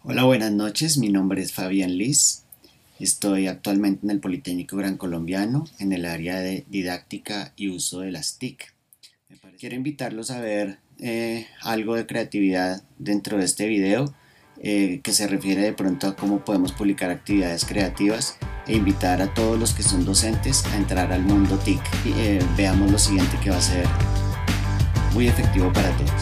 Hola, buenas noches. Mi nombre es Fabián Liz. Estoy actualmente en el Politécnico Gran Colombiano en el área de didáctica y uso de las TIC. Quiero invitarlos a ver algo de creatividad dentro de este video que se refiere de pronto a cómo podemos publicar actividades creativas e invitar a todos los que son docentes a entrar al mundo TIC. Veamos lo siguiente que va a ser muy efectivo para todos.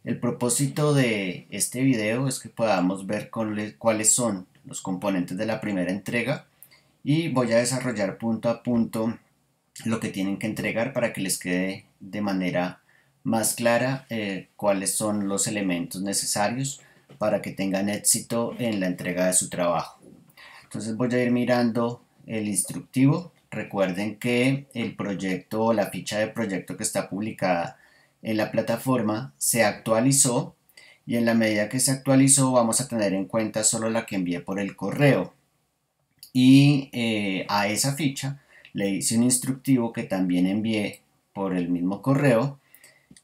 El propósito de este video es que podamos ver cuáles son los componentes de la primera entrega y voy a desarrollar punto a punto lo que tienen que entregar para que les quede de manera más clara cuáles son los elementos necesarios para que tengan éxito en la entrega de su trabajo. Entonces voy a ir mirando el instructivo. Recuerden que el proyecto o la ficha de proyecto que está publicada en la plataforma se actualizó y en la medida que se actualizó vamos a tener en cuenta solo la que envié por el correo y a esa ficha le hice un instructivo que también envié por el mismo correo,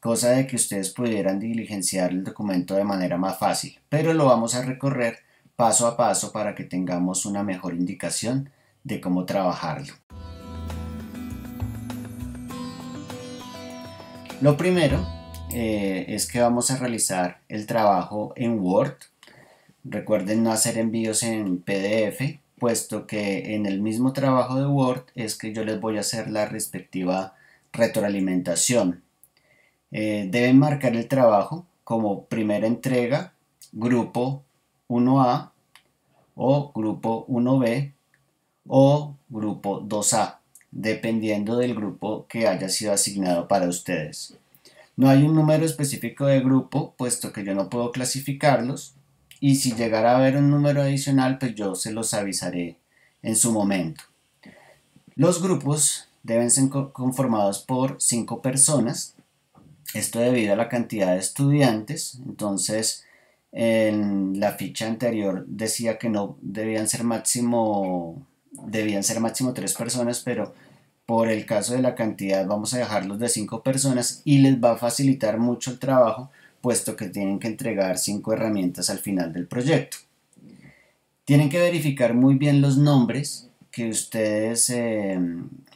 cosa de que ustedes pudieran diligenciar el documento de manera más fácil, pero lo vamos a recorrer paso a paso para que tengamos una mejor indicación de cómo trabajarlo. Lo primero es que vamos a realizar el trabajo en Word. Recuerden no hacer envíos en PDF, puesto que en el mismo trabajo de Word es que yo les voy a hacer la respectiva retroalimentación. Deben marcar el trabajo como primera entrega, grupo 1A o grupo 1B o grupo 2A, dependiendo del grupo que haya sido asignado para ustedes. No hay un número específico de grupo, puesto que yo no puedo clasificarlos, y si llegara a haber un número adicional, pues yo se los avisaré en su momento. Los grupos deben ser conformados por 5 personas, esto debido a la cantidad de estudiantes. Entonces en la ficha anterior decía que no debían ser máximo 3 personas, pero por el caso de la cantidad vamos a dejarlos de 5 personas y les va a facilitar mucho el trabajo, puesto que tienen que entregar 5 herramientas al final del proyecto. Tienen que verificar muy bien los nombres, que ustedes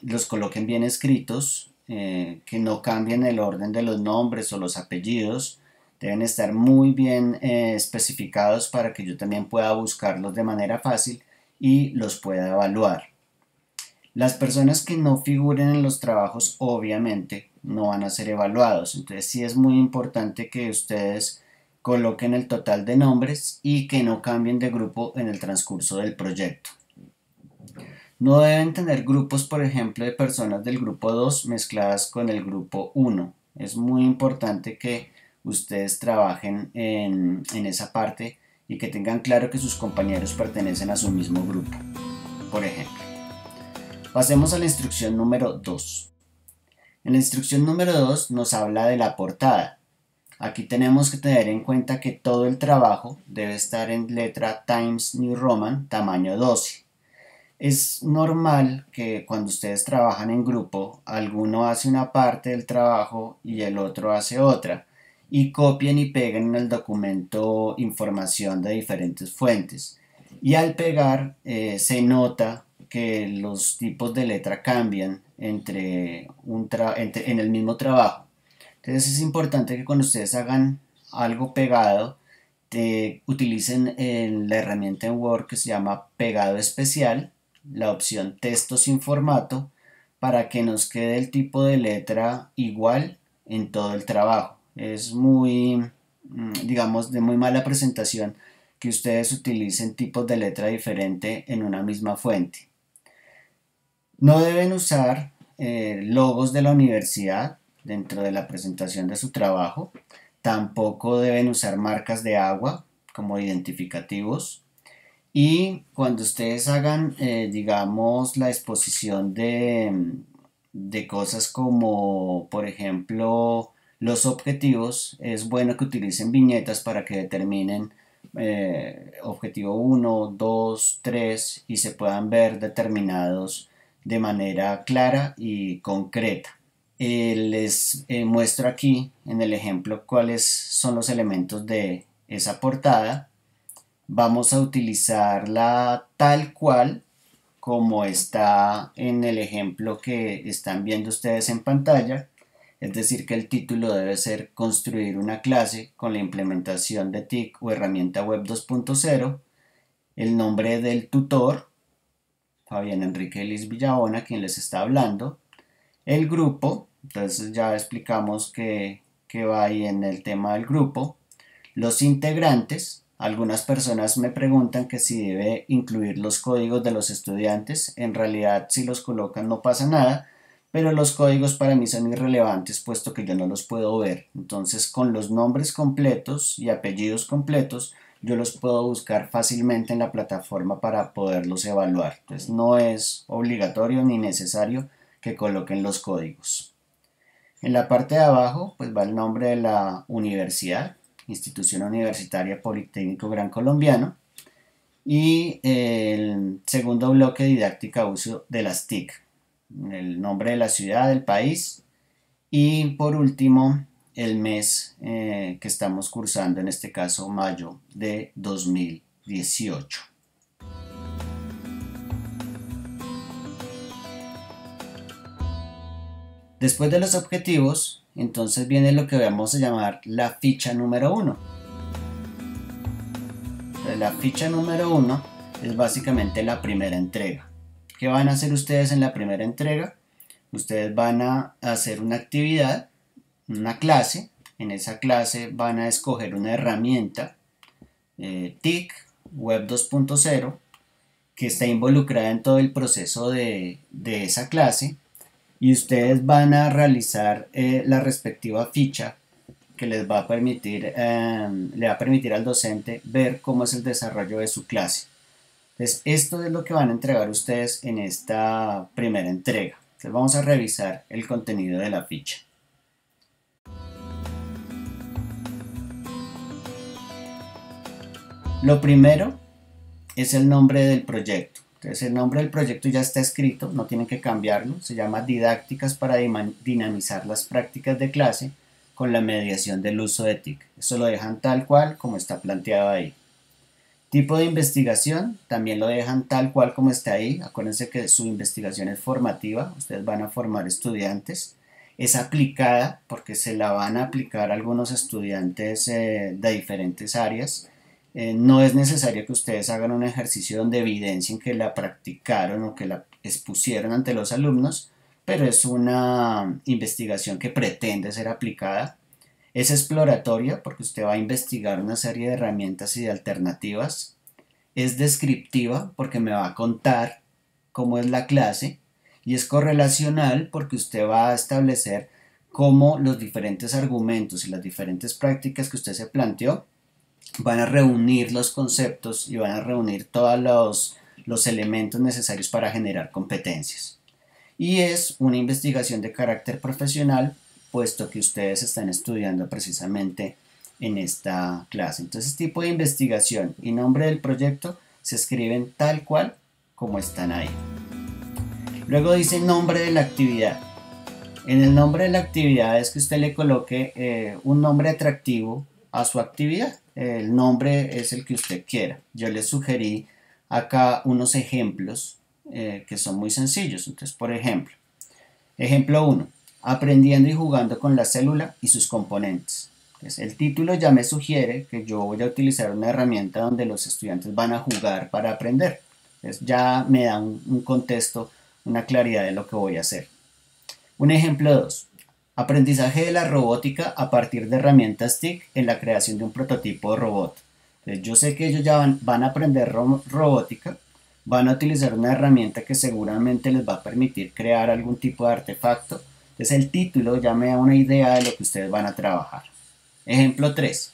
los coloquen bien escritos, que no cambien el orden de los nombres o los apellidos. Deben estar muy bien especificados para que yo también pueda buscarlos de manera fácil y los pueda evaluar. Las personas que no figuren en los trabajos obviamente no van a ser evaluados, entonces sí es muy importante que ustedes coloquen el total de nombres y que no cambien de grupo en el transcurso del proyecto. No deben tener grupos, por ejemplo, de personas del grupo 2 mezcladas con el grupo 1. Es muy importante que ustedes trabajen en esa parte y que tengan claro que sus compañeros pertenecen a su mismo grupo, por ejemplo. Pasemos a la instrucción número 2. En la instrucción número 2 nos habla de la portada. Aquí tenemos que tener en cuenta que todo el trabajo debe estar en letra Times New Roman tamaño 12. Es normal que cuando ustedes trabajan en grupo, alguno hace una parte del trabajo y el otro hace otra, y copien y peguen en el documento información de diferentes fuentes. Y al pegar se nota que los tipos de letra cambian en el mismo trabajo. Entonces es importante que cuando ustedes hagan algo pegado, utilicen la herramienta en Word que se llama pegado especial, la opción texto sin formato, para que nos quede el tipo de letra igual en todo el trabajo. Es muy, digamos, de muy mala presentación que ustedes utilicen tipos de letra diferente en una misma fuente. No deben usar logos de la universidad dentro de la presentación de su trabajo. Tampoco deben usar marcas de agua como identificativos. Y cuando ustedes hagan, digamos, la exposición de cosas como, por ejemplo, los objetivos, es bueno que utilicen viñetas para que determinen objetivo 1, 2, 3 y se puedan ver determinados de manera clara y concreta. Les muestro aquí en el ejemplo cuáles son los elementos de esa portada. Vamos a utilizarla tal cual como está en el ejemplo que están viendo ustedes en pantalla, es decir que el título debe ser construir una clase con la implementación de TIC o herramienta web 2.0, el nombre del tutor, Fabián Enrique Liz Villabona, quien les está hablando, el grupo, entonces ya explicamos que va ahí en el tema del grupo, los integrantes. Algunas personas me preguntan que si debe incluir los códigos de los estudiantes. En realidad, si los colocan no pasa nada, pero los códigos para mí son irrelevantes puesto que yo no los puedo ver. Entonces, con los nombres completos y apellidos completos, yo los puedo buscar fácilmente en la plataforma para poderlos evaluar. Entonces, no es obligatorio ni necesario que coloquen los códigos. En la parte de abajo, pues va el nombre de la universidad, Institución Universitaria Politécnico Gran Colombiano, y el segundo bloque, didáctica uso de las TIC, el nombre de la ciudad, del país, y por último el mes que estamos cursando, en este caso mayo de 2018. Después de los objetivos, entonces viene lo que vamos a llamar la ficha número 1. La ficha número 1 es básicamente la primera entrega. ¿Qué van a hacer ustedes en la primera entrega? Ustedes van a hacer una actividad, una clase. En esa clase van a escoger una herramienta TIC Web 2.0 que está involucrada en todo el proceso de esa clase, y ustedes van a realizar la respectiva ficha que les va a permitir, le va a permitir al docente ver cómo es el desarrollo de su clase. Entonces, esto es lo que van a entregar ustedes en esta primera entrega. Entonces, vamos a revisar el contenido de la ficha. Lo primero es el nombre del proyecto. Entonces, el nombre del proyecto ya está escrito, no tienen que cambiarlo. Se llama Didácticas para dinamizar las prácticas de clase con la mediación del uso de TIC. Eso lo dejan tal cual como está planteado ahí. Tipo de investigación, también lo dejan tal cual como está ahí. Acuérdense que su investigación es formativa, ustedes van a formar estudiantes. Es aplicada porque se la van a aplicar a algunos estudiantes de diferentes áreas. No es necesario que ustedes hagan un ejercicio donde evidencien que la practicaron o que la expusieron ante los alumnos, pero es una investigación que pretende ser aplicada. Es exploratoria porque usted va a investigar una serie de herramientas y de alternativas. Es descriptiva porque me va a contar cómo es la clase. Y es correlacional porque usted va a establecer cómo los diferentes argumentos y las diferentes prácticas que usted se planteó van a reunir los conceptos y van a reunir todos los elementos necesarios para generar competencias. Y es una investigación de carácter profesional, puesto que ustedes están estudiando precisamente en esta clase. Entonces, tipo de investigación y nombre del proyecto se escriben tal cual como están ahí. Luego dice nombre de la actividad. En el nombre de la actividad es que usted le coloque un nombre atractivo a su actividad. El nombre es el que usted quiera. Yo les sugerí acá unos ejemplos que son muy sencillos. Entonces, por ejemplo, ejemplo 1, aprendiendo y jugando con la célula y sus componentes. Entonces, el título ya me sugiere que yo voy a utilizar una herramienta donde los estudiantes van a jugar para aprender. Entonces, ya me da un contexto, una claridad de lo que voy a hacer. Un ejemplo 2, Aprendizaje de la robótica a partir de herramientas TIC en la creación de un prototipo de robot. Entonces, yo sé que ellos ya van a aprender robótica, van a utilizar una herramienta que seguramente les va a permitir crear algún tipo de artefacto. Entonces el título ya me da una idea de lo que ustedes van a trabajar. Ejemplo 3.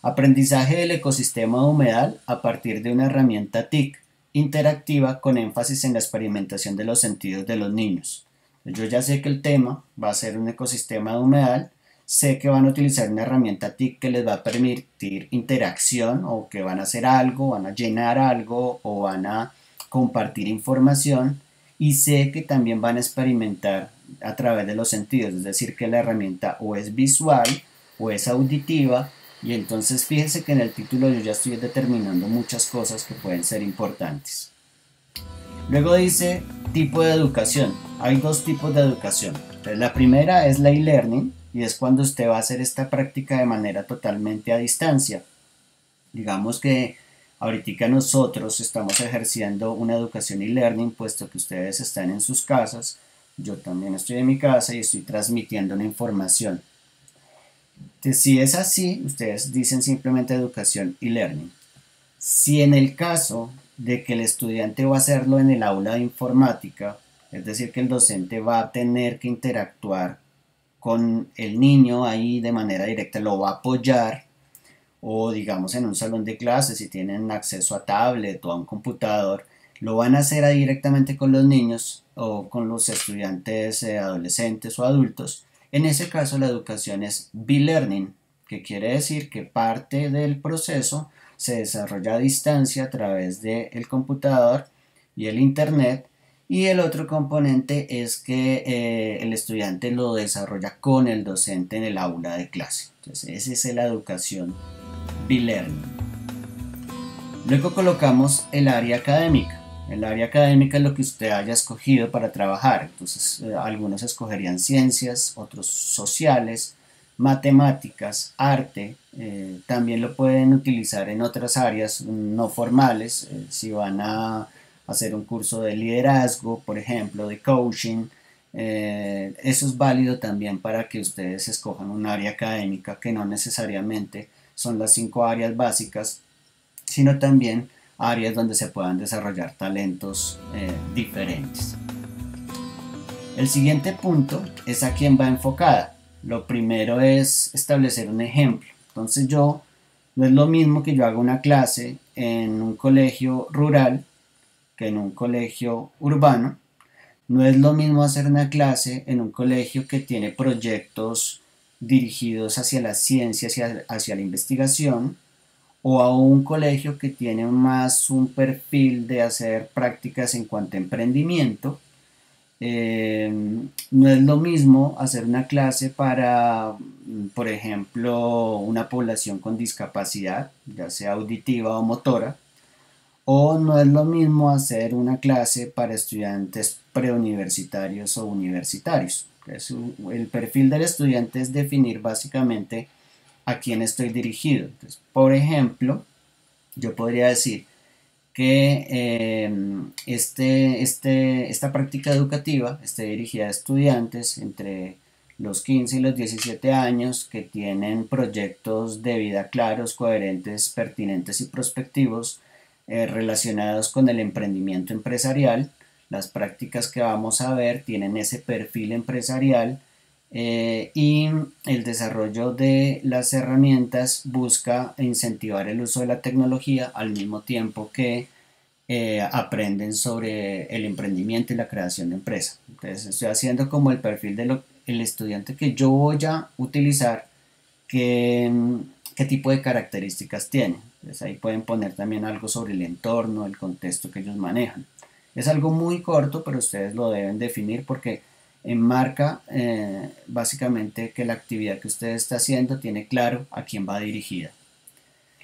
Aprendizaje del ecosistema de humedal a partir de una herramienta TIC interactiva con énfasis en la experimentación de los sentidos de los niños. Yo ya sé que el tema va a ser un ecosistema de humedal, sé que van a utilizar una herramienta TIC que les va a permitir interacción o que van a hacer algo, van a llenar algo o van a compartir información, y sé que también van a experimentar a través de los sentidos, es decir, que la herramienta o es visual o es auditiva. Y entonces fíjense que en el título yo ya estoy determinando muchas cosas que pueden ser importantes. Luego dice tipo de educación. Hay dos tipos de educación. Entonces, la primera es la e-learning, y es cuando usted va a hacer esta práctica de manera totalmente a distancia. Digamos que ahorita nosotros estamos ejerciendo una educación e-learning, puesto que ustedes están en sus casas, yo también estoy en mi casa y estoy transmitiendo una información. Entonces, si es así, ustedes dicen simplemente educación e-learning. Si en el caso de que el estudiante va a hacerlo en el aula de informática, es decir, que el docente va a tener que interactuar con el niño ahí de manera directa, lo va a apoyar, o digamos en un salón de clases, si tienen acceso a tablet o a un computador, lo van a hacer ahí directamente con los niños o con los estudiantes adolescentes o adultos. En ese caso la educación es B-Learning, que quiere decir que parte del proceso se desarrolla a distancia a través del computador y el internet, y el otro componente es que el estudiante lo desarrolla con el docente en el aula de clase. Entonces esa es la educación B-Learning. Luego colocamos el área académica. El área académica es lo que usted haya escogido para trabajar. Entonces, algunos escogerían ciencias, otros sociales, matemáticas, arte. También lo pueden utilizar en otras áreas no formales. Si van a hacer un curso de liderazgo, por ejemplo, de coaching, eso es válido también para que ustedes escojan un área académica, que no necesariamente son las 5 áreas básicas, sino también áreas donde se puedan desarrollar talentos diferentes. El siguiente punto es a quién va enfocada. Lo primero es establecer un ejemplo. Entonces no es lo mismo que yo haga una clase en un colegio rural que en un colegio urbano. No es lo mismo hacer una clase en un colegio que tiene proyectos dirigidos hacia la ciencia, hacia la investigación, o a un colegio que tiene más un perfil de hacer prácticas en cuanto a emprendimiento. No es lo mismo hacer una clase para, por ejemplo, una población con discapacidad, ya sea auditiva o motora, o no es lo mismo hacer una clase para estudiantes preuniversitarios o universitarios. El perfil del estudiante es definir básicamente a quién estoy dirigido. Entonces, por ejemplo, yo podría decir que esta práctica educativa esté dirigida a estudiantes entre los 15 y los 17 años que tienen proyectos de vida claros, coherentes, pertinentes y prospectivos relacionados con el emprendimiento empresarial. Las prácticas que vamos a ver tienen ese perfil empresarial, y el desarrollo de las herramientas busca incentivar el uso de la tecnología al mismo tiempo que aprenden sobre el emprendimiento y la creación de empresa. Entonces estoy haciendo como el perfil del estudiante que yo voy a utilizar, qué tipo de características tiene. Entonces ahí pueden poner también algo sobre el entorno, el contexto que ellos manejan. Es algo muy corto, pero ustedes lo deben definir porque enmarca básicamente que la actividad que usted está haciendo tiene claro a quién va dirigida.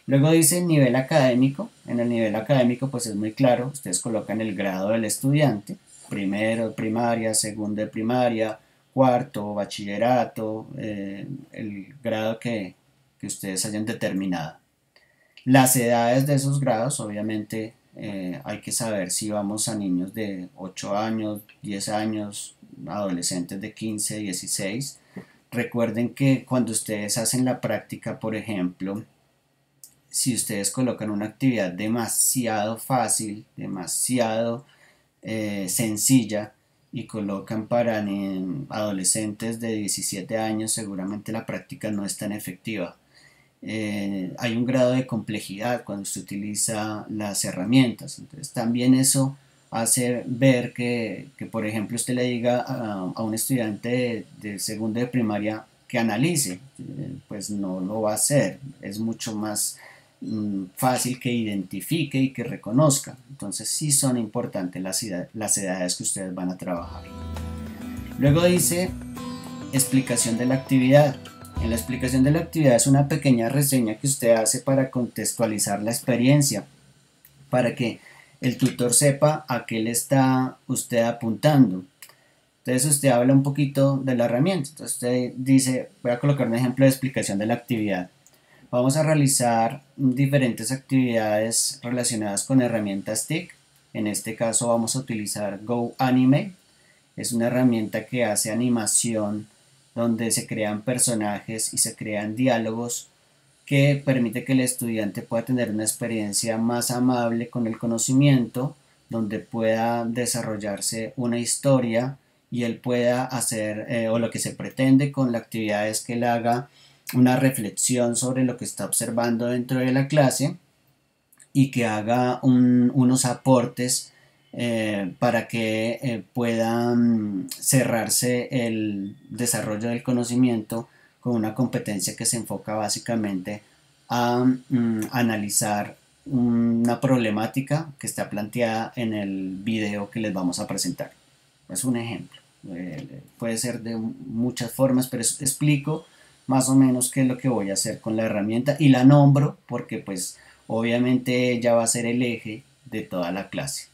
Luego dice nivel académico. En el nivel académico pues es muy claro, ustedes colocan el grado del estudiante, primero de primaria, segundo de primaria, cuarto, bachillerato, el grado que ustedes hayan determinado. Las edades de esos grados, obviamente hay que saber si vamos a niños de 8 años, 10 años, adolescentes de 15, 16. Recuerden que cuando ustedes hacen la práctica, por ejemplo, si ustedes colocan una actividad demasiado fácil, demasiado sencilla y colocan para adolescentes de 17 años, seguramente la práctica no es tan efectiva. Hay un grado de complejidad cuando se utiliza las herramientas, entonces también eso hace ver que por ejemplo usted le diga a un estudiante de segundo de primaria que analice, pues no lo va a hacer, es mucho más fácil que identifique y que reconozca. Entonces sí son importantes las edades que ustedes van a trabajar. Luego dice explicación de la actividad. En la explicación de la actividad es una pequeña reseña que usted hace para contextualizar la experiencia, para que el tutor sepa a qué le está usted apuntando. Entonces usted habla un poquito de la herramienta. Entonces usted dice, voy a colocar un ejemplo de explicación de la actividad. Vamos a realizar diferentes actividades relacionadas con herramientas TIC. En este caso vamos a utilizar GoAnimate. Es una herramienta que hace animación donde se crean personajes y se crean diálogos que permite que el estudiante pueda tener una experiencia más amable con el conocimiento, donde pueda desarrollarse una historia y él pueda hacer, o lo que se pretende con la actividad es que él haga una reflexión sobre lo que está observando dentro de la clase y que haga unos aportes para que puedan cerrarse el desarrollo del conocimiento con una competencia que se enfoca básicamente a analizar una problemática que está planteada en el video que les vamos a presentar. Es un ejemplo. Puede ser de muchas formas, pero explico más o menos qué es lo que voy a hacer con la herramienta y la nombro porque pues obviamente ella va a ser el eje de toda la clase.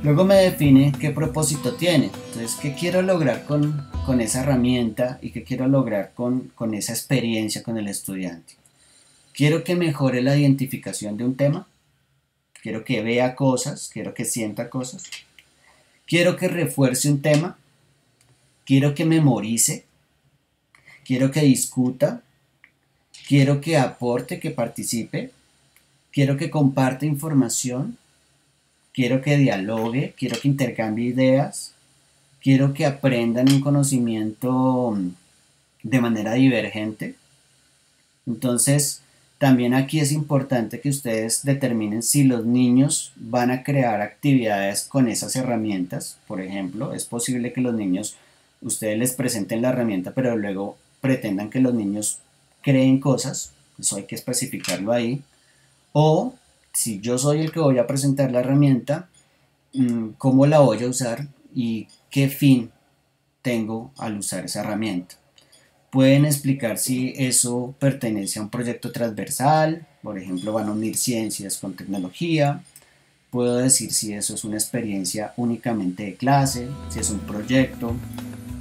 Luego me define qué propósito tiene. Entonces, ¿qué quiero lograr con esa herramienta y qué quiero lograr con esa experiencia con el estudiante? Quiero que mejore la identificación de un tema. Quiero que vea cosas, quiero que sienta cosas. Quiero que refuerce un tema. Quiero que memorice. Quiero que discuta. Quiero que aporte, que participe. Quiero que comparte información. Quiero que dialogue, quiero que intercambie ideas, quiero que aprendan un conocimiento de manera divergente. Entonces, también aquí es importante que ustedes determinen si los niños van a crear actividades con esas herramientas. Por ejemplo, es posible que los niños, ustedes les presenten la herramienta, pero luego pretendan que los niños creen cosas. Eso hay que especificarlo ahí. O si yo soy el que voy a presentar la herramienta, cómo la voy a usar y qué fin tengo al usar esa herramienta. Pueden explicar si eso pertenece a un proyecto transversal, por ejemplo, van a unir ciencias con tecnología. Puedo decir si eso es una experiencia únicamente de clase, si es un proyecto.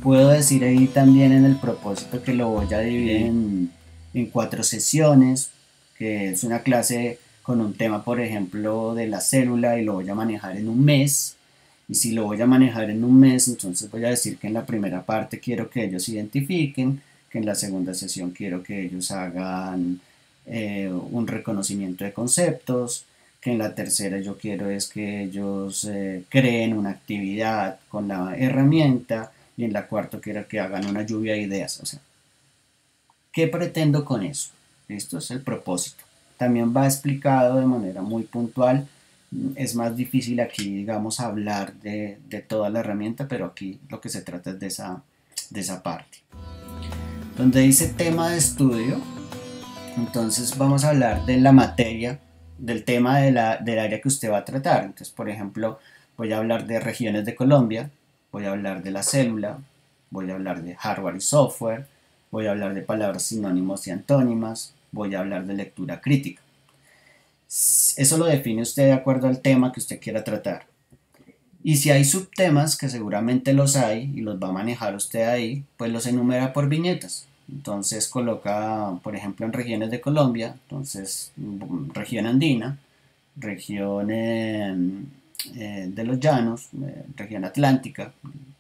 Puedo decir ahí también en el propósito que lo voy a dividir en 4 sesiones, que es una clase con un tema, por ejemplo, de la célula y lo voy a manejar en un mes. Y si lo voy a manejar en un mes, entonces voy a decir que en la primera parte quiero que ellos identifiquen, que en la segunda sesión quiero que ellos hagan un reconocimiento de conceptos, que en la tercera yo quiero es que ellos creen una actividad con la herramienta y en la cuarta quiero que hagan una lluvia de ideas. O sea, ¿qué pretendo con eso? Esto es el propósito. También va explicado de manera muy puntual. Es más difícil aquí, digamos, hablar de toda la herramienta, pero aquí lo que se trata es de esa parte. Donde dice tema de estudio, entonces vamos a hablar de la materia, del tema del área que usted va a tratar. Entonces, por ejemplo, voy a hablar de regiones de Colombia, voy a hablar de la célula, voy a hablar de hardware y software, voy a hablar de palabras sinónimos y antónimas, voy a hablar de lectura crítica. Eso lo define usted de acuerdo al tema que usted quiera tratar. Y si hay subtemas, que seguramente los hay y los va a manejar usted ahí, pues los enumera por viñetas. Entonces coloca, por ejemplo, en regiones de Colombia, entonces región andina, región de los llanos, región atlántica,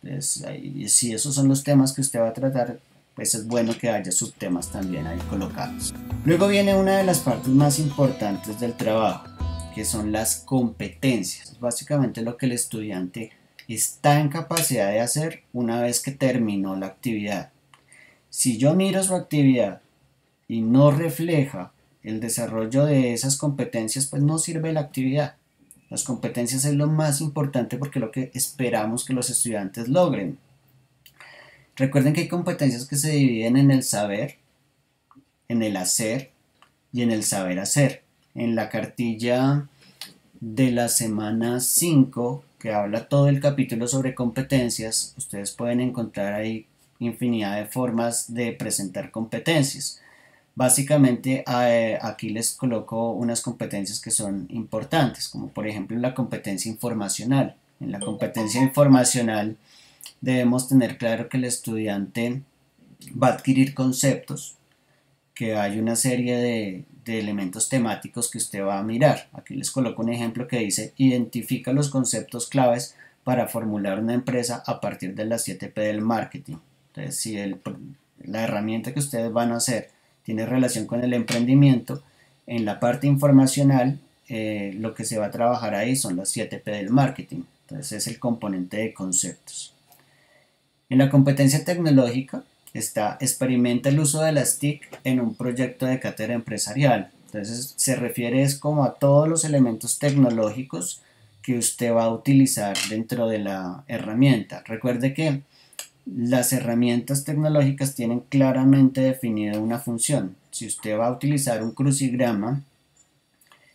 Entonces, si esos son los temas que usted va a tratar, pues es bueno que haya subtemas también ahí colocados. Luego viene una de las partes más importantes del trabajo, que son las competencias. Básicamente lo que el estudiante está en capacidad de hacer una vez que terminó la actividad. Si yo miro su actividad y no refleja el desarrollo de esas competencias, pues no sirve la actividad. Las competencias es lo más importante porque es lo que esperamos que los estudiantes logren. Recuerden que hay competencias que se dividen en el saber, en el hacer y en el saber hacer. En la cartilla de la semana 5, que habla todo el capítulo sobre competencias, ustedes pueden encontrar ahí infinidad de formas de presentar competencias. Básicamente aquí les coloco unas competencias que son importantes, como por ejemplo la competencia informacional. En la competencia informacional debemos tener claro que el estudiante va a adquirir conceptos, que hay una serie de elementos temáticos que usted va a mirar. Aquí les coloco un ejemplo que dice: identifica los conceptos claves para formular una empresa a partir de las 7P del marketing. Entonces, si la herramienta que ustedes van a hacer tiene relación con el emprendimiento, en la parte informacional lo que se va a trabajar ahí son las 7P del marketing. Entonces es el componente de conceptos. En la competencia tecnológica está: experimenta el uso de las TIC en un proyecto de cátedra empresarial. Entonces se refiere como a todos los elementos tecnológicos que usted va a utilizar dentro de la herramienta. Recuerde que las herramientas tecnológicas tienen claramente definida una función. Si usted va a utilizar un crucigrama,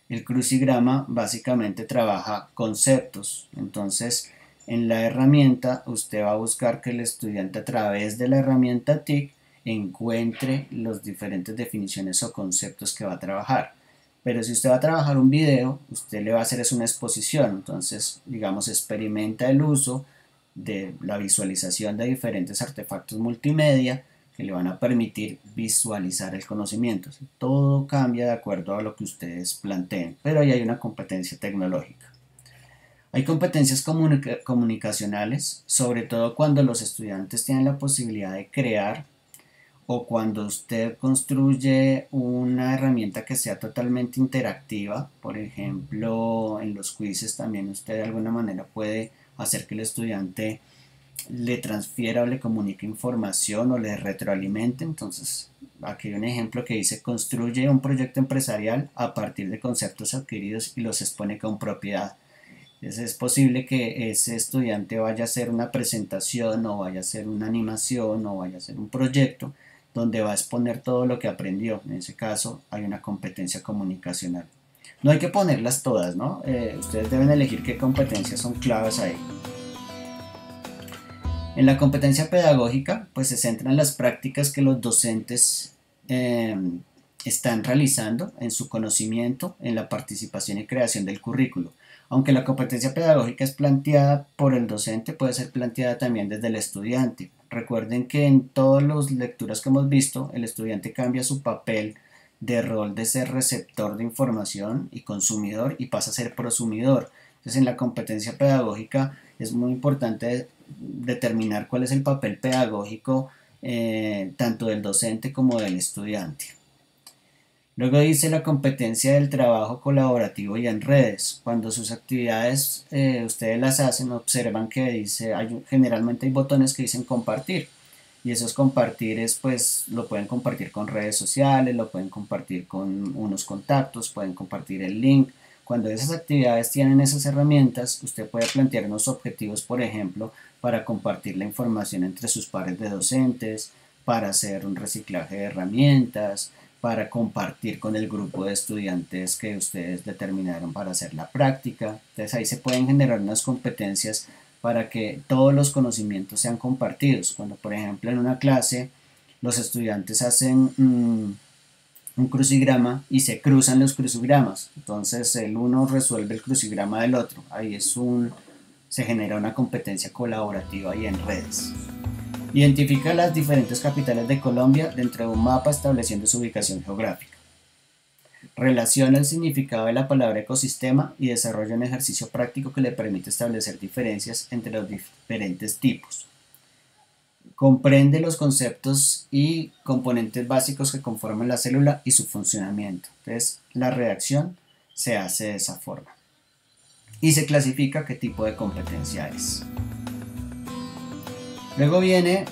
el crucigrama básicamente trabaja conceptos. Entonces, en la herramienta usted va a buscar que el estudiante, a través de la herramienta TIC, encuentre las diferentes definiciones o conceptos que va a trabajar. Pero si usted va a trabajar un video, usted le va a hacer una exposición. Entonces, digamos, experimenta el uso de la visualización de diferentes artefactos multimedia que le van a permitir visualizar el conocimiento. Todo cambia de acuerdo a lo que ustedes planteen, pero ahí hay una competencia tecnológica. Hay competencias comunicacionales, sobre todo cuando los estudiantes tienen la posibilidad de crear, o cuando usted construye una herramienta que sea totalmente interactiva. Por ejemplo, en los quizzes también usted de alguna manera puede hacer que el estudiante le transfiera o le comunique información o le retroalimente. Entonces, aquí hay un ejemplo que dice: construye un proyecto empresarial a partir de conceptos adquiridos y los expone con propiedad. Entonces, es posible que ese estudiante vaya a hacer una presentación, o vaya a hacer una animación, o vaya a hacer un proyecto donde va a exponer todo lo que aprendió. En ese caso hay una competencia comunicacional. No hay que ponerlas todas, ¿no? Ustedes deben elegir qué competencias son claves ahí. En la competencia pedagógica, pues se centran las prácticas que los docentes están realizando en su conocimiento, en la participación y creación del currículo. Aunque la competencia pedagógica es planteada por el docente, puede ser planteada también desde el estudiante. Recuerden que en todas las lecturas que hemos visto, el estudiante cambia su papel de rol de ser receptor de información y consumidor y pasa a ser prosumidor. Entonces, en la competencia pedagógica es muy importante determinar cuál es el papel pedagógico tanto del docente como del estudiante. Luego dice la competencia del trabajo colaborativo y en redes. Cuando sus actividades ustedes las hacen, observan que dice, generalmente hay botones que dicen compartir. Y esos compartires pues lo pueden compartir con redes sociales, lo pueden compartir con unos contactos, pueden compartir el link. Cuando esas actividades tienen esas herramientas, usted puede plantear unos objetivos, por ejemplo, para compartir la información entre sus pares de docentes, para hacer un reciclaje de herramientas, para compartir con el grupo de estudiantes que ustedes determinaron para hacer la práctica. Entonces ahí se pueden generar unas competencias para que todos los conocimientos sean compartidos. Cuando, por ejemplo, en una clase los estudiantes hacen un crucigrama y se cruzan los crucigramas, entonces el uno resuelve el crucigrama del otro. Ahí se genera una competencia colaborativa y en redes. Identifica las diferentes capitales de Colombia dentro de un mapa estableciendo su ubicación geográfica. Relaciona el significado de la palabra ecosistema y desarrolla un ejercicio práctico que le permite establecer diferencias entre los diferentes tipos. Comprende los conceptos y componentes básicos que conforman la célula y su funcionamiento. Entonces, la redacción se hace de esa forma. Y se clasifica qué tipo de competencia es. Luego viene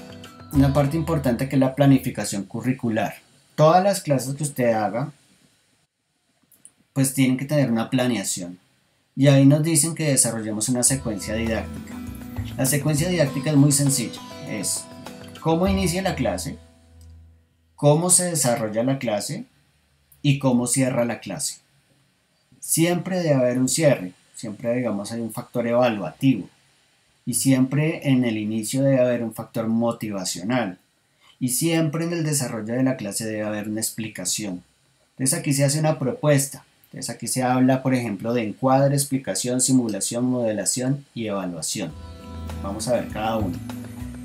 una parte importante que es la planificación curricular. Todas las clases que usted haga, pues tienen que tener una planeación. Y ahí nos dicen que desarrollemos una secuencia didáctica. La secuencia didáctica es muy sencilla. Es cómo inicia la clase, cómo se desarrolla la clase y cómo cierra la clase. Siempre debe haber un cierre, siempre digamos hay un factor evaluativo y siempre en el inicio debe haber un factor motivacional y siempre en el desarrollo de la clase debe haber una explicación. Entonces aquí se hace una propuesta, entonces aquí se habla por ejemplo de encuadre, explicación, simulación, modelación y evaluación. Vamos a ver cada uno.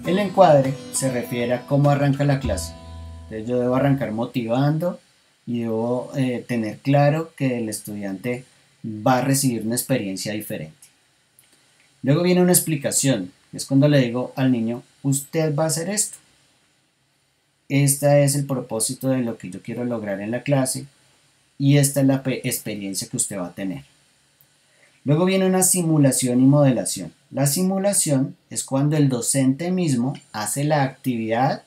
El encuadre se refiere a cómo arranca la clase. Entonces yo debo arrancar motivando y debo tener claro que el estudiante va a recibir una experiencia diferente. Luego viene una explicación, es cuando le digo al niño, usted va a hacer esto. Este es el propósito de lo que yo quiero lograr en la clase y esta es la experiencia que usted va a tener. Luego viene una simulación y modelación. La simulación es cuando el docente mismo hace la actividad,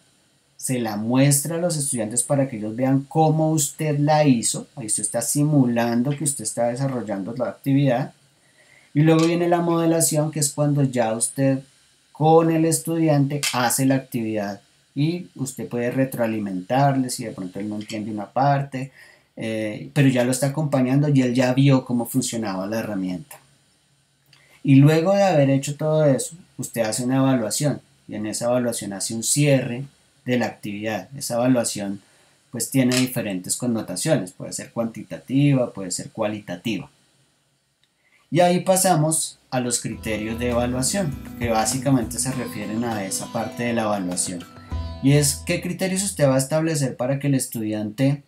se la muestra a los estudiantes para que ellos vean cómo usted la hizo. Ahí usted está simulando que usted está desarrollando la actividad. Y luego viene la modelación, que es cuando ya usted con el estudiante hace la actividad y usted puede retroalimentarle si de pronto él no entiende una parte, pero ya lo está acompañando y él ya vio cómo funcionaba la herramienta. Y luego de haber hecho todo eso, usted hace una evaluación y en esa evaluación hace un cierre de la actividad. Esa evaluación pues tiene diferentes connotaciones, puede ser cuantitativa, puede ser cualitativa. Y ahí pasamos a los criterios de evaluación, que básicamente se refieren a esa parte de la evaluación. Y es qué criterios usted va a establecer para que el estudiante,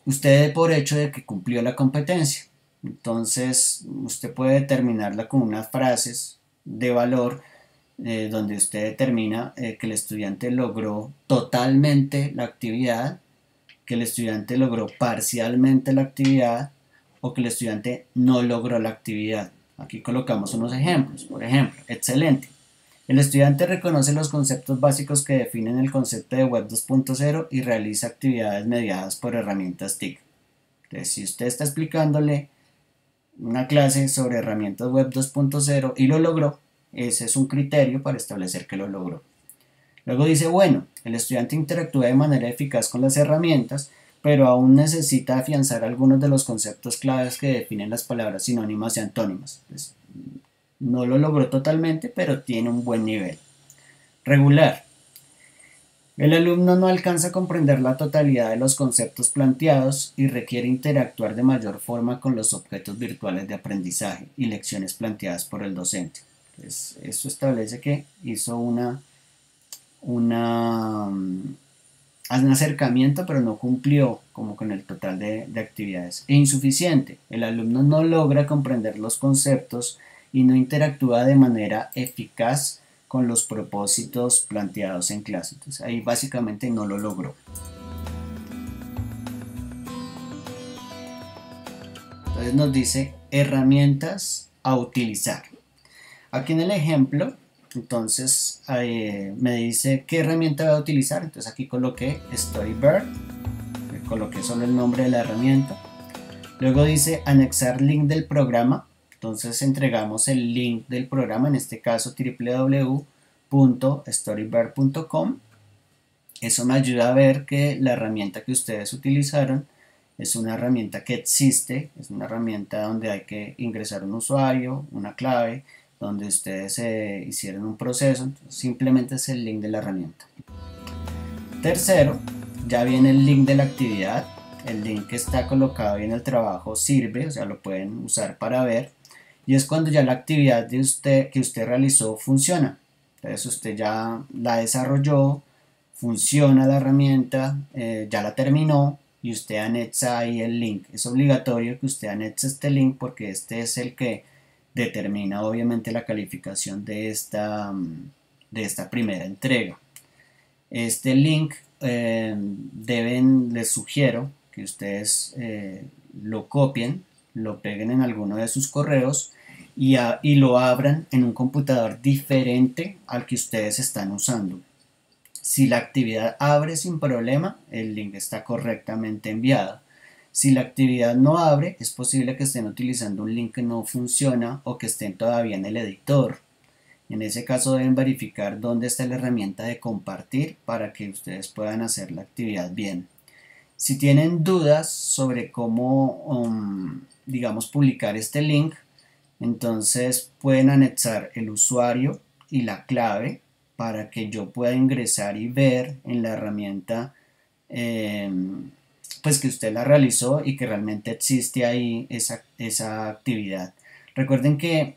usted dé por hecho de que cumplió la competencia. Entonces, usted puede determinarla con unas frases de valor donde usted determina que el estudiante logró totalmente la actividad, que el estudiante logró parcialmente la actividad o que el estudiante no logró la actividad. Aquí colocamos unos ejemplos. Por ejemplo, excelente. El estudiante reconoce los conceptos básicos que definen el concepto de Web 2.0 y realiza actividades mediadas por herramientas TIC. Entonces, si usted está explicándole una clase sobre herramientas Web 2.0 y lo logró, ese es un criterio para establecer que lo logró. Luego dice, bueno, el estudiante interactúa de manera eficaz con las herramientas, pero aún necesita afianzar algunos de los conceptos claves que definen las palabras sinónimas y antónimas. Pues, no lo logró totalmente, pero tiene un buen nivel. Regular. El alumno no alcanza a comprender la totalidad de los conceptos planteados y requiere interactuar de mayor forma con los objetos virtuales de aprendizaje y lecciones planteadas por el docente. Entonces, eso establece que hizo un acercamiento, pero no cumplió como con el total de actividades. E insuficiente. El alumno no logra comprender los conceptos y no interactúa de manera eficaz con los propósitos planteados en clase. Entonces ahí básicamente no lo logró. Entonces nos dice herramientas a utilizar. Aquí en el ejemplo, entonces me dice qué herramienta voy a utilizar. Entonces aquí coloqué Storybird, coloqué solo el nombre de la herramienta. Luego dice anexar link del programa. Entonces entregamos el link del programa, en este caso www.storybird.com. Eso me ayuda a ver que la herramienta que ustedes utilizaron es una herramienta que existe, es una herramienta donde hay que ingresar un usuario, una clave, donde ustedes hicieron un proceso. Entonces, simplemente es el link de la herramienta. Tercero, ya viene el link de la actividad. El link que está colocado ahí en el trabajo sirve, o sea, lo pueden usar para ver. Y es cuando ya la actividad que usted realizó funciona. Entonces usted ya la desarrolló, funciona la herramienta, ya la terminó y usted anexa ahí el link. Es obligatorio que usted anexe este link porque este es el que determina obviamente la calificación de esta primera entrega. Este link les sugiero que ustedes lo copien, lo peguen en alguno de sus correos y lo abran en un computador diferente al que ustedes están usando. Si la actividad abre sin problema, el link está correctamente enviado. Si la actividad no abre, es posible que estén utilizando un link que no funciona o que estén todavía en el editor. En ese caso deben verificar dónde está la herramienta de compartir para que ustedes puedan hacer la actividad bien. Si tienen dudas sobre cómo, digamos, publicar este link, entonces pueden anexar el usuario y la clave para que yo pueda ingresar y ver en la herramienta pues que usted la realizó y que realmente existe ahí esa actividad. Recuerden que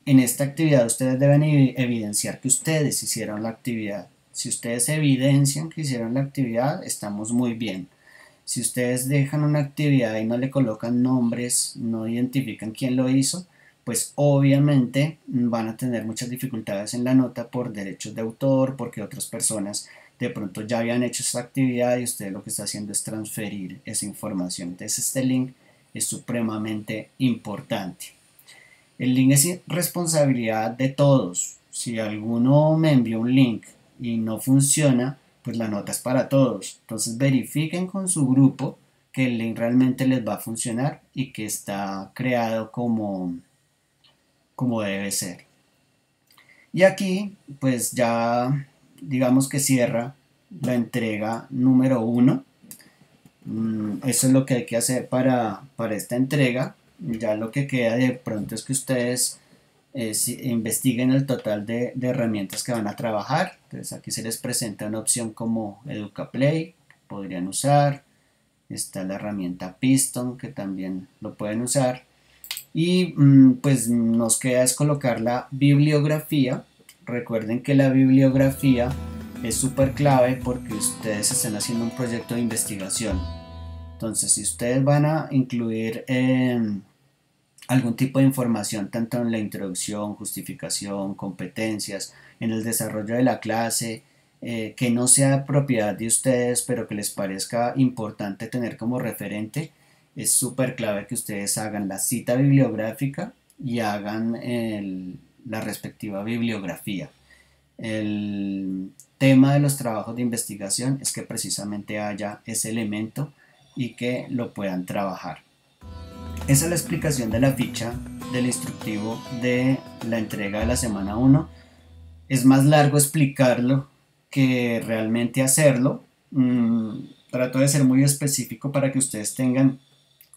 en esta actividad ustedes deben evidenciar que ustedes hicieron la actividad. Si ustedes evidencian que hicieron la actividad, estamos muy bien. Si ustedes dejan una actividad y no le colocan nombres, no identifican quién lo hizo, pues obviamente van a tener muchas dificultades en la nota por derechos de autor, porque otras personas de pronto ya habían hecho esa actividad y usted lo que está haciendo es transferir esa información. Entonces este link es supremamente importante. El link es responsabilidad de todos. Si alguno me envió un link y no funciona, pues la nota es para todos. Entonces verifiquen con su grupo que el link realmente les va a funcionar y que está creado como debe ser. Y aquí pues ya digamos que cierra la entrega número 1. Eso es lo que hay que hacer para esta entrega. Ya lo que queda de pronto es que ustedes investiguen el total de herramientas que van a trabajar. Entonces aquí se les presenta una opción como EducaPlay, podrían usar. Está la herramienta Piston, que también lo pueden usar. Y pues nos queda es colocar la bibliografía. Recuerden que la bibliografía es súper clave porque ustedes están haciendo un proyecto de investigación. Entonces, si ustedes van a incluir algún tipo de información, tanto en la introducción, justificación, competencias, en el desarrollo de la clase, que no sea propiedad de ustedes, pero que les parezca importante tener como referente, es súper clave que ustedes hagan la cita bibliográfica y hagan la respectiva bibliografía. El tema de los trabajos de investigación es que precisamente haya ese elemento y que lo puedan trabajar. Esa es la explicación de la ficha del instructivo de la entrega de la semana 1. Es más largo explicarlo que realmente hacerlo. Trato de ser muy específico para que ustedes tengan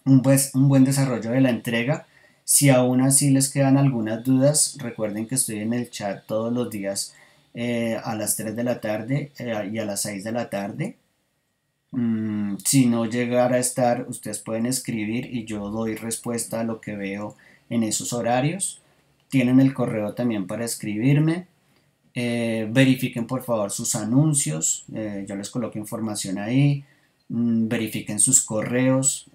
un buen desarrollo de la entrega. Si aún así les quedan algunas dudas, recuerden que estoy en el chat todos los días a las 3 de la tarde y a las 6 de la tarde. Si no llegara a estar, ustedes pueden escribir y yo doy respuesta a lo que veo en esos horarios. Tienen el correo también para escribirme. Verifiquen por favor sus anuncios, yo les coloco información ahí. Verifiquen sus correos,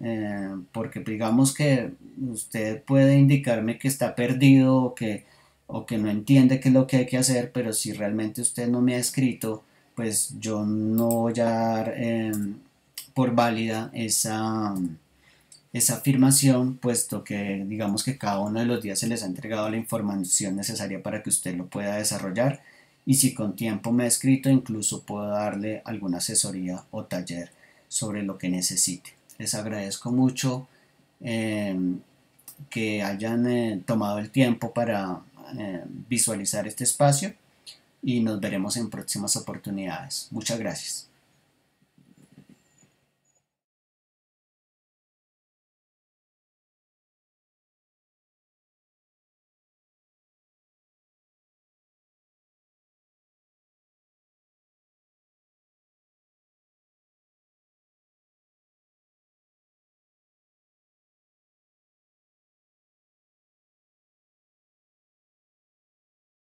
porque digamos que usted puede indicarme que está perdido o que no entiende qué es lo que hay que hacer, pero si realmente usted no me ha escrito, pues yo no voy a dar por válida esa afirmación, puesto que digamos que cada uno de los días se les ha entregado la información necesaria para que usted lo pueda desarrollar, y si con tiempo me ha escrito, incluso puedo darle alguna asesoría o taller sobre lo que necesite. Les agradezco mucho que hayan tomado el tiempo para visualizar este espacio y nos veremos en próximas oportunidades. Muchas gracias.